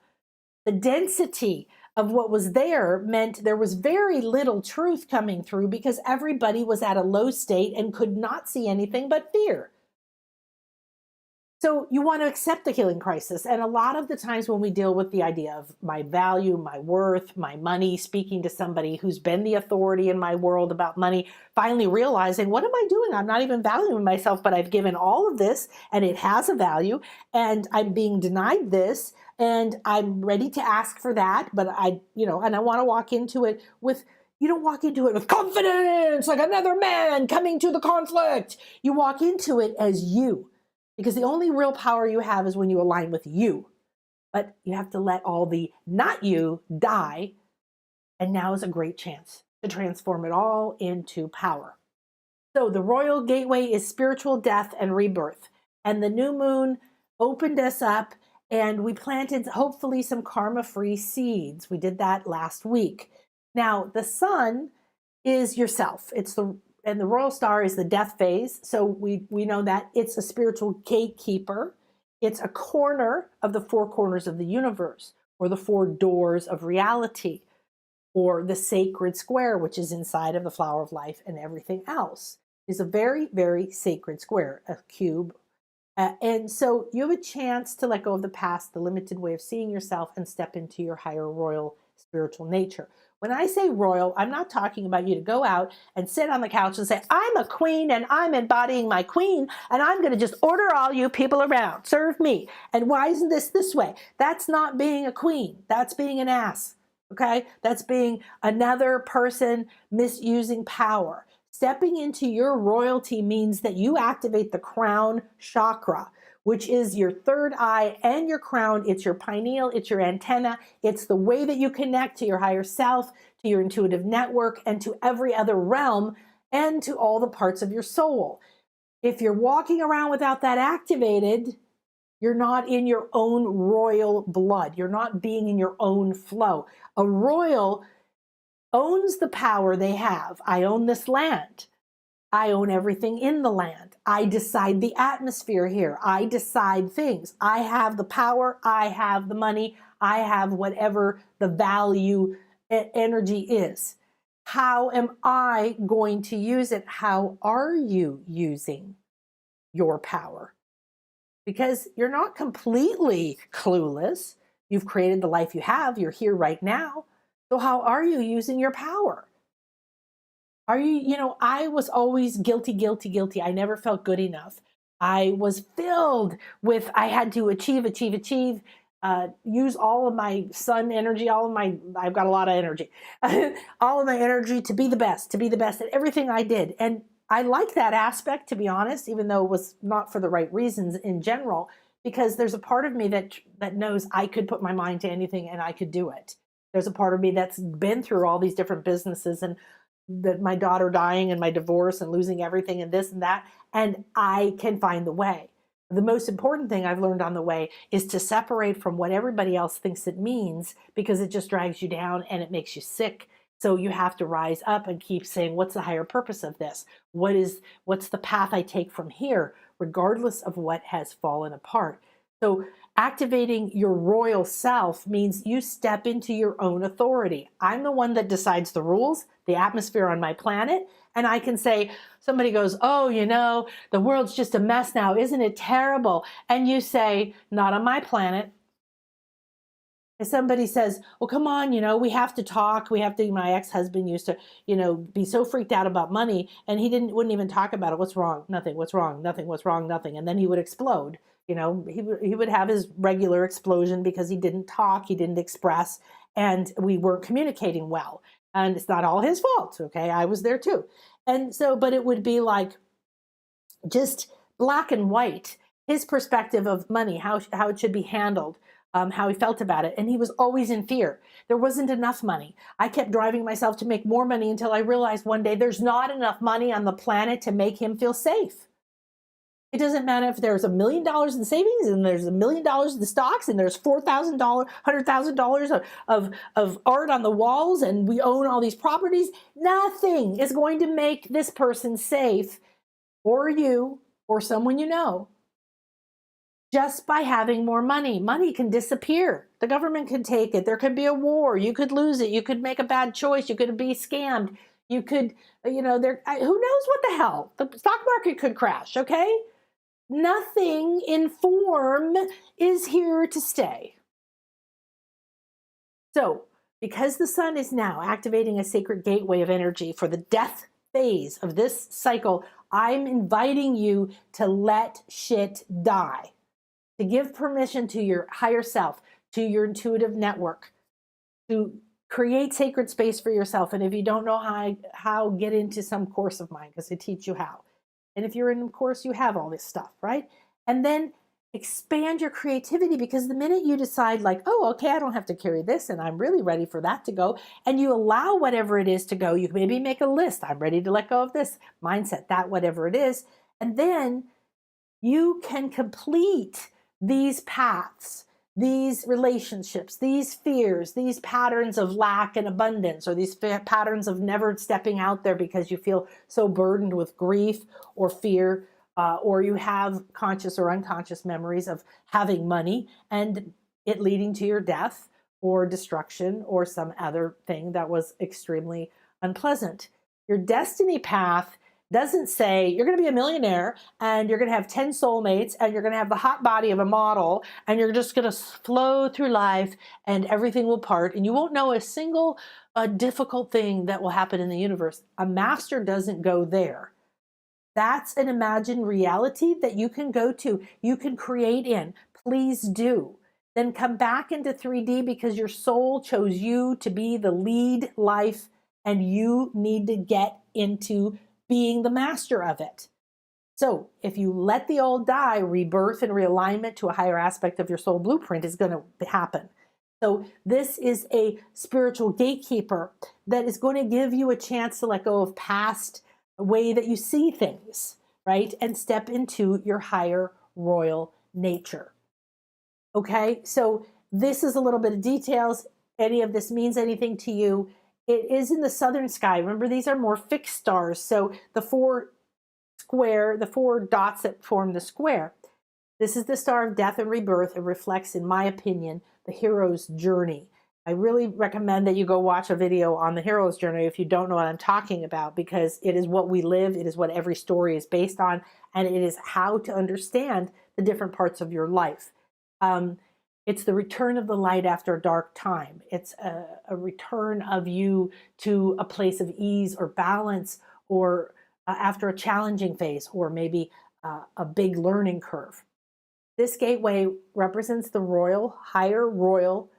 The density of what was there meant there was very little truth coming through because everybody was at a low state and could not see anything but fear. So you want to accept the healing crisis. And a lot of the times when we deal with the idea of my value, my worth, my money, speaking to somebody who's been the authority in my world about money, finally realizing, what am I doing? I'm not even valuing myself, but I've given all of this and it has a value and I'm being denied this and I'm ready to ask for that. But and I want to walk into it with, you don't walk into it with confidence, like another man coming to the conflict. You walk into it as you. Because the only real power you have is when you align with you. But you have to let all the not you die. And now is a great chance to transform it all into power. So the royal gateway is spiritual death and rebirth. And the new moon opened us up and we planted hopefully some karma-free seeds. We did that last week. Now the sun is yourself. It's the and the Royal Star is the death phase. So we know that it's a spiritual gatekeeper. It's a corner of the four corners of the universe, or the four doors of reality, or the sacred square, which is inside of the flower of life, and everything else is a very, very sacred square, a cube. And so you have a chance to let go of the past, the limited way of seeing yourself, and step into your higher royal spiritual nature. When I say royal, I'm not talking about you to go out and sit on the couch and say, I'm a queen and I'm embodying my queen and I'm going to just order all you people around. Serve me. And why isn't this way? That's not being a queen. That's being an ass. Okay? That's being another person misusing power. Stepping into your royalty means that you activate the crown chakra, which is your third eye and your crown. It's your pineal, it's your antenna. It's the way that you connect to your higher self, to your intuitive network, and to every other realm, and to all the parts of your soul. If you're walking around without that activated, you're not in your own royal blood. You're not being in your own flow. A royal owns the power they have. I own this land. I own everything in the land. I decide the atmosphere here. I decide things. I have the power. I have the money. I have whatever the value energy is. How am I going to use it? How are you using your power? Because you're not completely clueless. You've created the life you have. You're here right now. So how are you using your power? Are you, I was always guilty. I never felt good enough. I was filled with, I had to achieve, use all of my sun energy, I've got a lot of energy, all of my energy to be the best at everything I did. And I like that aspect, to be honest, even though it was not for the right reasons in general, because there's a part of me that knows I could put my mind to anything and I could do it. There's a part of me that's been through all these different businesses, and that my daughter dying and my divorce and losing everything and this and that, and I can find the way. The most important thing I've learned on the way is to separate from what everybody else thinks it means, because it just drags you down and it makes you sick. So you have to rise up and keep saying, what's the higher purpose of this? What's the path I take from here, regardless of what has fallen apart? So activating your royal self means you step into your own authority. I'm the one that decides the rules, the atmosphere on my planet, and I can say, somebody goes, oh, the world's just a mess now. Isn't it terrible? And you say, not on my planet. If somebody says, well, come on, we have to talk. My ex-husband used to, be so freaked out about money, and he wouldn't even talk about it. What's wrong? Nothing. What's wrong? Nothing. What's wrong? Nothing. And then he would explode. He would have his regular explosion because he didn't talk, he didn't express, and we weren't communicating well. And it's not all his fault, okay? I was there too. And so, but it would be like just black and white, his perspective of money, how it should be handled, how he felt about it. And he was always in fear. There wasn't enough money. I kept driving myself to make more money until I realized one day there's not enough money on the planet to make him feel safe. It doesn't matter if there's $1 million in savings and there's $1 million in the stocks and there's $4,000, $100,000 of art on the walls and we own all these properties. Nothing is going to make this person safe, or you or someone you know, just by having more money. Money can disappear. The government can take it. There could be a war. You could lose it. You could make a bad choice. You could be scammed. You could, who knows what the hell? The stock market could crash, okay? Nothing in form is here to stay. So, because the sun is now activating a sacred gateway of energy for the death phase of this cycle, I'm inviting you to let shit die, to give permission to your higher self, to your intuitive network, to create sacred space for yourself. And if you don't know how, get into some course of mine, because I teach you how. And if you're in a course, you have all this stuff, right? And then expand your creativity, because the minute you decide like, oh, okay, I don't have to carry this and I'm really ready for that to go, and you allow whatever it is to go, you maybe make a list. I'm ready to let go of this mindset, that, whatever it is. And then you can complete these paths, these relationships, these fears, these patterns of lack and abundance, or these patterns of never stepping out there because you feel so burdened with grief or fear, or you have conscious or unconscious memories of having money and it leading to your death or destruction or some other thing that was extremely unpleasant. Your destiny path doesn't say you're going to be a millionaire and you're going to have 10 soulmates and you're going to have the hot body of a model and you're just going to flow through life and everything will part and you won't know a single difficult thing that will happen in the universe. A master doesn't go there. That's an imagined reality that you can go to, you can create in. Please do. Then come back into 3D because your soul chose you to be the lead life and you need to get into being the master of it. So if you let the old die, rebirth and realignment to a higher aspect of your soul blueprint is going to happen. So this is a spiritual gatekeeper that is going to give you a chance to let go of past way that you see things, right? And step into your higher royal nature. Okay, so this is a little bit of details. Any of this means anything to you, it is in the southern sky. Remember, these are more fixed stars. So the four dots that form the square, this is the star of death and rebirth. It reflects, in my opinion, the hero's journey. I really recommend that you go watch a video on the hero's journey if you don't know what I'm talking about, because it is what we live, it is what every story is based on, and it is how to understand the different parts of your life. It's the return of the light after a dark time. It's a return of you to a place of ease or balance, or after a challenging phase, or maybe a big learning curve. This gateway represents the royal, higher royal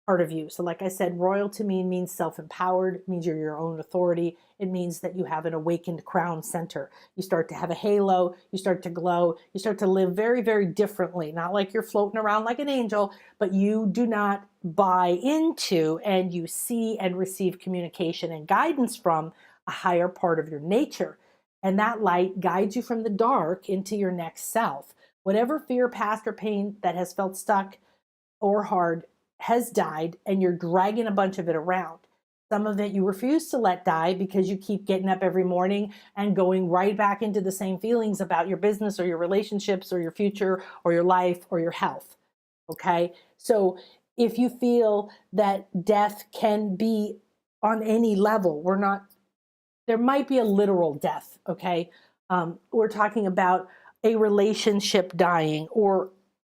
part of you. So like I said, royal to me means self-empowered, means you're your own authority. It means that you have an awakened crown center. You start to have a halo, you start to glow, you start to live very, very differently. Not like you're floating around like an angel, but you do not buy into and you see and receive communication and guidance from a higher part of your nature. And that light guides you from the dark into your next self. Whatever fear, past, or pain that has felt stuck or hard has died, and you're dragging a bunch of it around. Some of it you refuse to let die because you keep getting up every morning and going right back into the same feelings about your business or your relationships or your future or your life or your health. Okay? So if you feel that death can be on any level, there might be a literal death, okay? We're talking about a relationship dying, or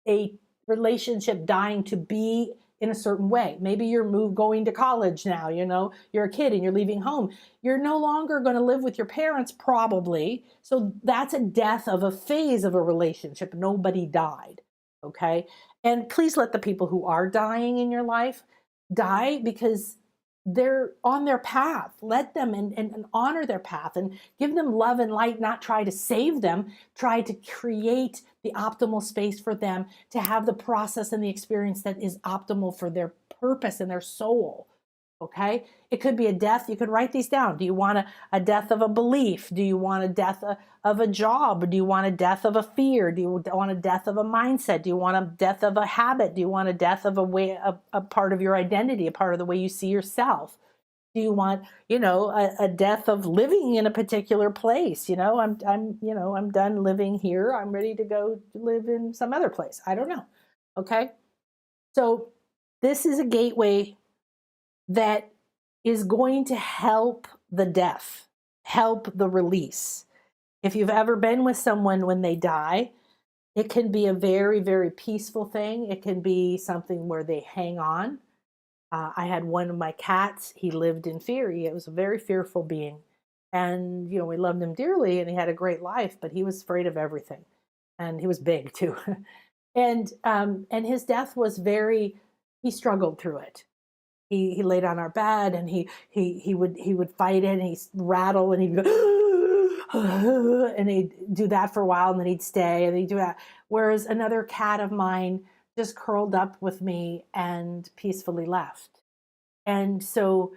a relationship dying to be in a certain way. Maybe you're going to college now, you're a kid and you're leaving home. You're no longer going to live with your parents probably. So that's a death of a phase of a relationship. Nobody died, okay? And please let the people who are dying in your life die because they're on their path. Let them and honor their path and give them love and light, not try to save them, try to create the optimal space for them to have the process and the experience that is optimal for their purpose and their soul. Okay? It could be a death. You could write these down. Do you want a death of a belief? Do you want a death of a job? Do you want a death of a fear? Do you want a death of a mindset? Do you want a death of a habit? Do you want a death of a part of your identity, a part of the way you see yourself? Do you want, a death of living in a particular place? I'm done living here. I'm ready to go live in some other place. I don't know. Okay? So this is a gateway that is going to help the death, help the release. If you've ever been with someone when they die, it can be a very, very peaceful thing. It can be something where they hang on. I had one of my cats, he lived in fear. He was a very fearful being. And, we loved him dearly and he had a great life, but he was afraid of everything. And he was big too. And his death was he struggled through it. He laid on our bed and he would fight it and he'd rattle and he'd go and he'd do that for a while and then he'd stay and he'd do that. Whereas another cat of mine just curled up with me and peacefully left. And so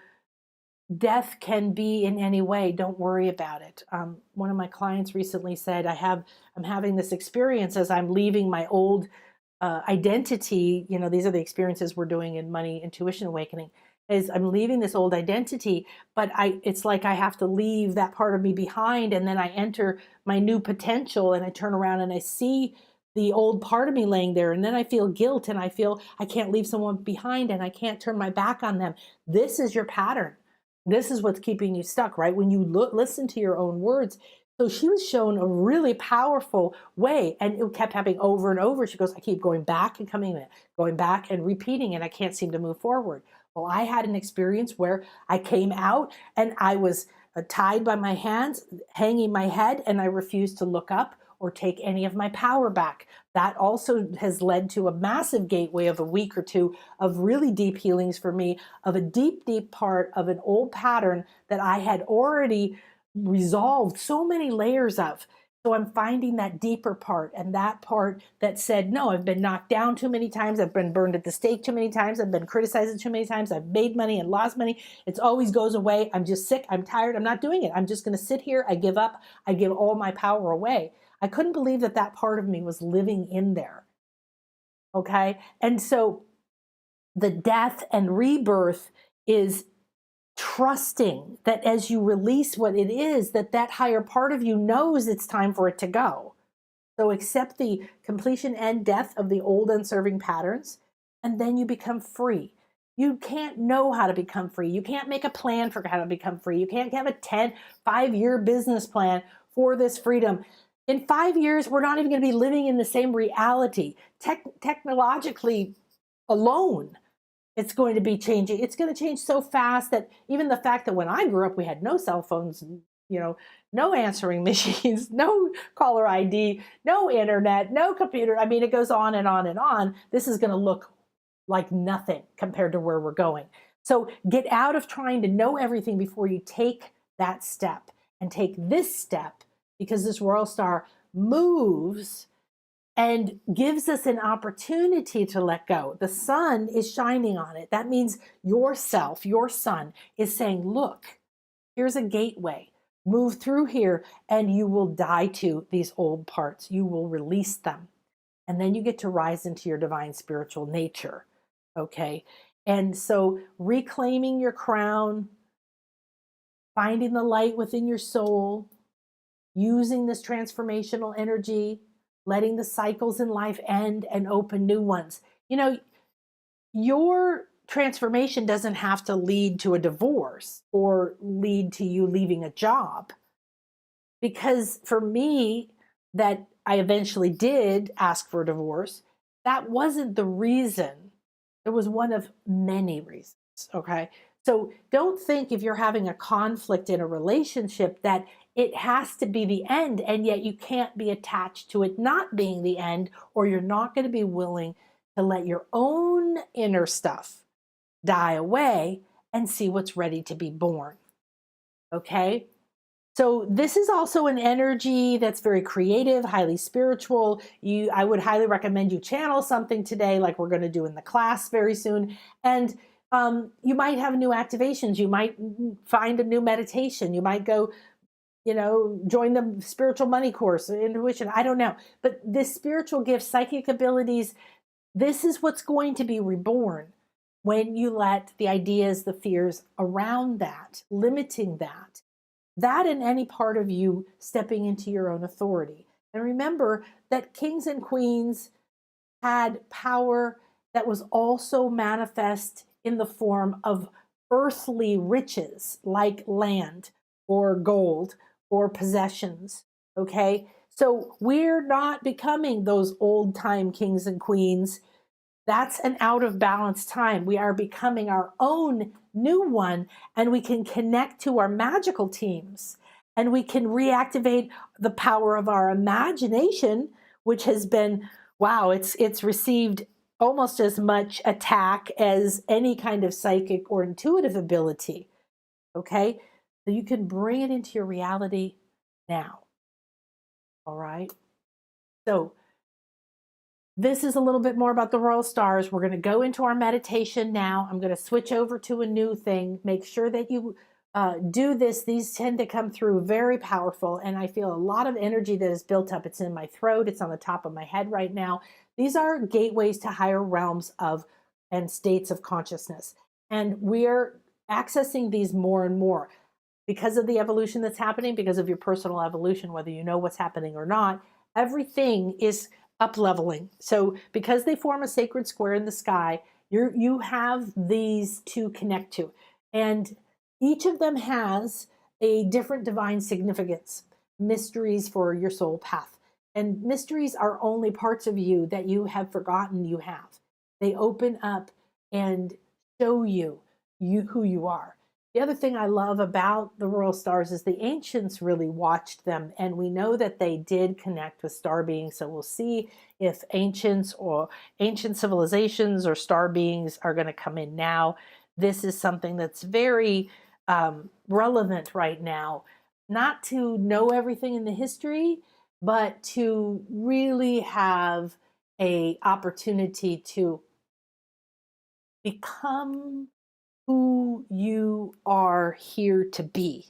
death can be in any way. Don't worry about it. One of my clients recently said, I'm having this experience as I'm leaving my old identity, you know, these are the experiences we're doing in Money Intuition Awakening, is I'm leaving this old identity, but it's like I have to leave that part of me behind, and then I enter my new potential, and I turn around and I see the old part of me laying there, and then I feel guilt, and I feel I can't leave someone behind, and I can't turn my back on them. This is your pattern. This is what's keeping you stuck, right? When you listen to your own words. So she was shown a really powerful way, and it kept happening over and over. She goes, I keep going back and coming in, going back and repeating, and I can't seem to move forward. Well, I had an experience where I came out and I was tied by my hands, hanging my head, and I refused to look up or take any of my power back. That also has led to a massive gateway of a week or two of really deep healings for me, of a deep, deep part of an old pattern that I had already resolved so many layers of. So I'm finding that deeper part, and that part that said, no, I've been knocked down too many times. I've been burned at the stake too many times. I've been criticized too many times. I've made money and lost money. It always goes away. I'm just sick. I'm tired. I'm not doing it. I'm just going to sit here. I give up. I give all my power away. I couldn't believe that that part of me was living in there. Okay. And so the death and rebirth is trusting that as you release what it is, that that higher part of you knows it's time for it to go. So accept the completion and death of the old unserving patterns, and then you become free. You can't know how to become free. You can't make a plan for how to become free. You can't have a 5-year business plan for this freedom. In 5 years, we're not even going to be living in the same reality. Technologically alone, it's going to be changing. It's going to change so fast that even the fact that when I grew up, we had no cell phones, you know, no answering machines, no caller ID, no internet, no computer. I mean, it goes on and on and on. This is going to look like nothing compared to where we're going. So get out of trying to know everything before you take that step, and take this step, because this Royal Star moves and gives us an opportunity to let go. The sun is shining on it. That means yourself, your sun, is saying, look, here's a gateway. Move through here and you will die to these old parts. You will release them. And then you get to rise into your divine spiritual nature. Okay? And so reclaiming your crown, finding the light within your soul, using this transformational energy, letting the cycles in life end and open new ones. You know, your transformation doesn't have to lead to a divorce or lead to you leaving a job. Because for me, that I eventually did ask for a divorce, that wasn't the reason. It was one of many reasons, okay? So don't think if you're having a conflict in a relationship that it has to be the end, and yet you can't be attached to it not being the end, or you're not going to be willing to let your own inner stuff die away and see what's ready to be born. Okay? So this is also an energy that's very creative, highly spiritual. I would highly recommend you channel something today, like we're going to do in the class very soon. And you might have new activations. You might find a new meditation. You might go, you know, join the spiritual money course, intuition. I don't know. But this spiritual gift, psychic abilities, this is what's going to be reborn when you let the ideas, the fears around that, limiting that and any part of you stepping into your own authority. And remember that kings and queens had power that was also manifest in the form of earthly riches like land or gold or possessions. Okay? So we're not becoming those old time kings and queens. That's an out of balance time. We are becoming our own new one, and we can connect to our magical teams, and we can reactivate the power of our imagination, which has been, wow, it's received almost as much attack as any kind of psychic or intuitive ability. Okay? So you can bring it into your reality now. All right? So this is a little bit more about the Royal Stars. We're going to go into our meditation now. I'm going to switch over to a new thing. Make sure that you do this, these tend to come through very powerful. And I feel a lot of energy that is built up. It's in my throat, it's on the top of my head right now. These are gateways to higher realms of and states of consciousness. And we're accessing these more and more because of the evolution that's happening, because of your personal evolution, whether you know what's happening or not. Everything is up leveling. So because they form a sacred square in the sky, you have these to connect to. And each of them has a different divine significance, mysteries for your soul path. And mysteries are only parts of you that you have forgotten you have. They open up and show you who you are. The other thing I love about the royal stars is the ancients really watched them, and we know that they did connect with star beings. So we'll see if ancients or ancient civilizations or star beings are going to come in now. This is something that's very relevant right now, not to know everything in the history, but to really have a opportunity to become who you are here to be,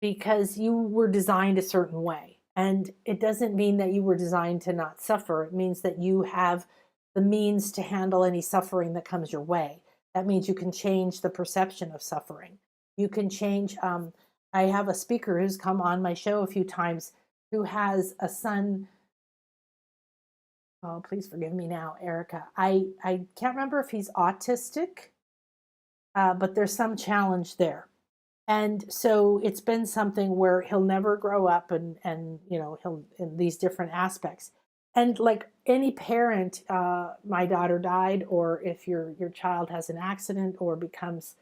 because you were designed a certain way. And it doesn't mean that you were designed to not suffer. It means that you have the means to handle any suffering that comes your way. That means you can change the perception of suffering. You can change. I have a speaker who's come on my show a few times who has a son. Oh, please forgive me now, Erica. I can't remember if he's autistic, but there's some challenge there. And so it's been something where he'll never grow up, and he'll in these different aspects. And like any parent, my daughter died, or if your child has an accident or becomes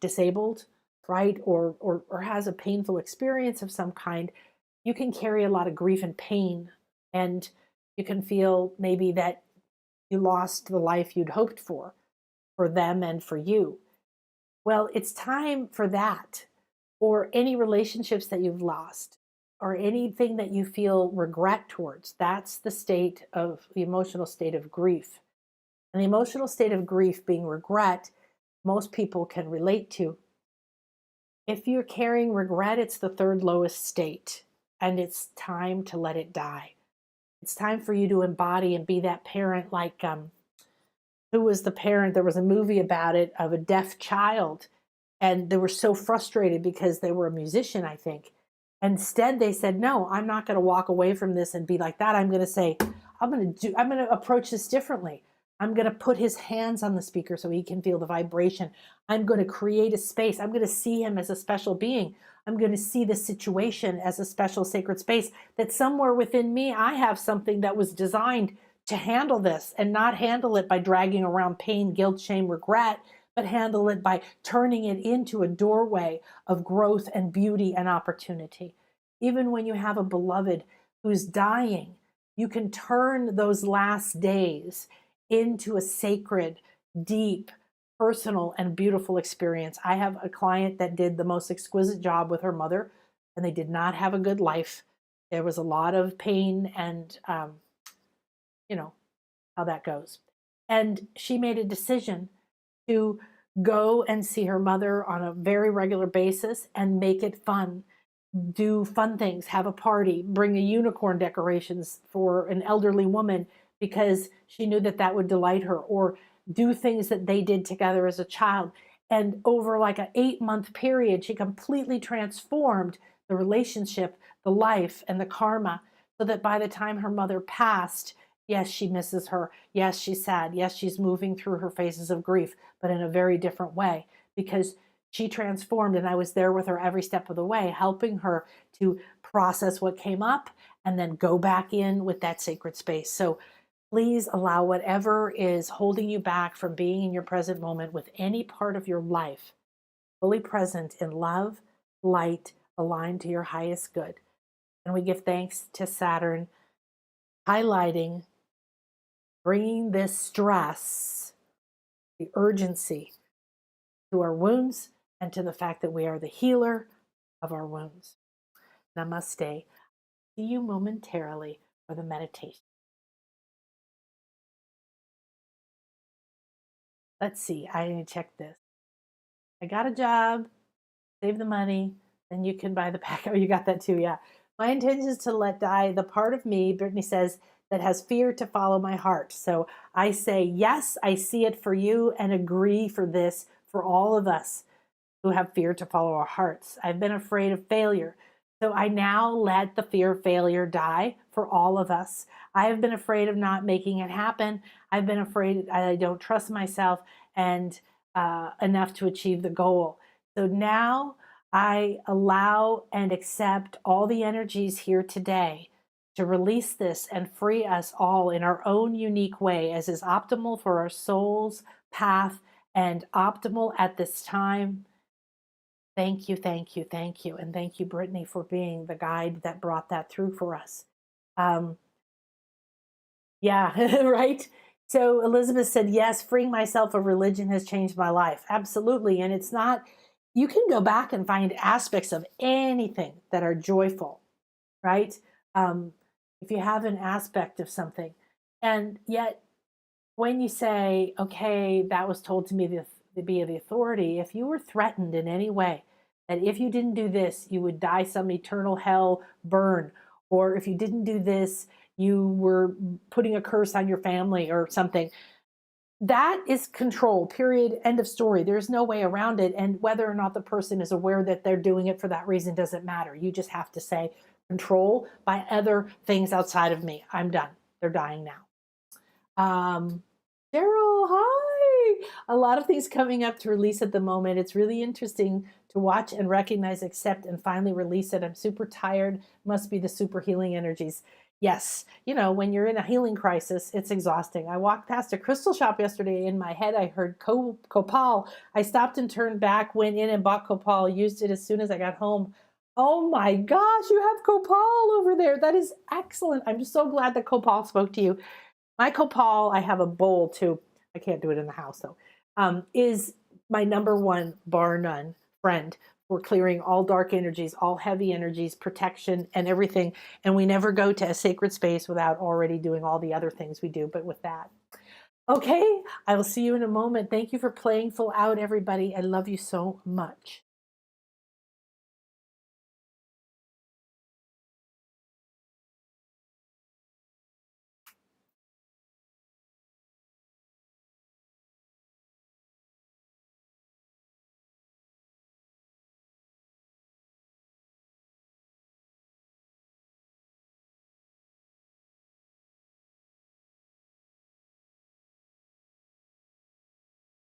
disabled, right, or has a painful experience of some kind, you can carry a lot of grief and pain, and you can feel maybe that you lost the life you'd hoped for them and for you. Well, it's time for that, or any relationships that you've lost, or anything that you feel regret towards. That's the emotional state of grief. And the emotional state of grief being regret, most people can relate to. If you're carrying regret, it's the third lowest state, and it's time to let it die. It's time for you to embody and be that parent, like who was the parent? There was a movie about it, of a deaf child, and they were so frustrated because they were a musician, I think. Instead, they said, "No, I'm not going to walk away from this and be like that. I'm going to say, I'm going to approach this differently. I'm going to put his hands on the speaker so he can feel the vibration. I'm going to create a space. I'm going to see him as a special being. I'm going to see the situation as a special sacred space, that somewhere within me, I have something that was designed to handle this, and not handle it by dragging around pain, guilt, shame, regret, but handle it by turning it into a doorway of growth and beauty and opportunity." Even when you have a beloved who's dying, you can turn those last days into a sacred, deep, personal, and beautiful experience. I have a client that did the most exquisite job with her mother, and they did not have a good life. There was a lot of pain, and you know how that goes. And she made a decision to go and see her mother on a very regular basis and make it fun. Do fun things, have a party, bring a unicorn decorations for an elderly woman because she knew that that would delight her, or do things that they did together as a child. And over like an 8-month period, she completely transformed the relationship, the life, and the karma, so that by the time her mother passed, yes, she misses her. Yes, she's sad. Yes, she's moving through her phases of grief, but in a very different way, because she transformed, and I was there with her every step of the way, helping her to process what came up and then go back in with that sacred space. So please allow whatever is holding you back from being in your present moment with any part of your life fully present in love, light, aligned to your highest good. And we give thanks to Saturn highlighting, bringing this stress, the urgency, to our wounds, and to the fact that we are the healer of our wounds. Namaste. See you momentarily for the meditation. Let's see, I need to check this. I got a job, save the money, then you can buy the pack. Oh, you got that too, yeah. My intention is to let die the part of me, Brittany says, that has fear to follow my heart. So I say, yes, I see it for you and agree for this for all of us who have fear to follow our hearts. I've been afraid of failure. So I now let the fear of failure die for all of us. I have been afraid of not making it happen. I've been afraid I don't trust myself and enough to achieve the goal. So now I allow and accept all the energies here today to release this and free us all in our own unique way as is optimal for our soul's path and optimal at this time. Thank you, thank you, thank you. And thank you, Brittany, for being the guide that brought that through for us. Um, yeah, right? So Elizabeth said, yes, freeing myself of religion has changed my life. Absolutely. And it's not, you can go back and find aspects of anything that are joyful, right? Um, if you have an aspect of something. And yet, when you say, okay, that was told to me to be the authority, if you were threatened in any way, that if you didn't do this, you would die some eternal hell burn, or if you didn't do this, you were putting a curse on your family or something, that is control, period, end of story. There's no way around it. And whether or not the person is aware that they're doing it for that reason doesn't matter. You just have to say, control by other things outside of me. I'm done. They're dying now. Daryl, hi. A lot of things coming up to release at the moment. It's really interesting to watch and recognize, accept, and finally release it. I'm super tired. Must be the super healing energies. Yes, you know, when you're in a healing crisis, it's exhausting. I walked past a crystal shop yesterday. In my head, I heard copal. I stopped and turned back, went in and bought copal, used it as soon as I got home. Oh my gosh, you have copal over there. That is excellent. I'm just so glad that copal spoke to you. My copal, I have a bowl too. I can't do it in the house though. Is my number one, bar none, friend for clearing all dark energies, all heavy energies, protection, and everything. And we never go to a sacred space without already doing all the other things we do. But with that, okay, I will see you in a moment. Thank you for playing full out, everybody. I love you so much.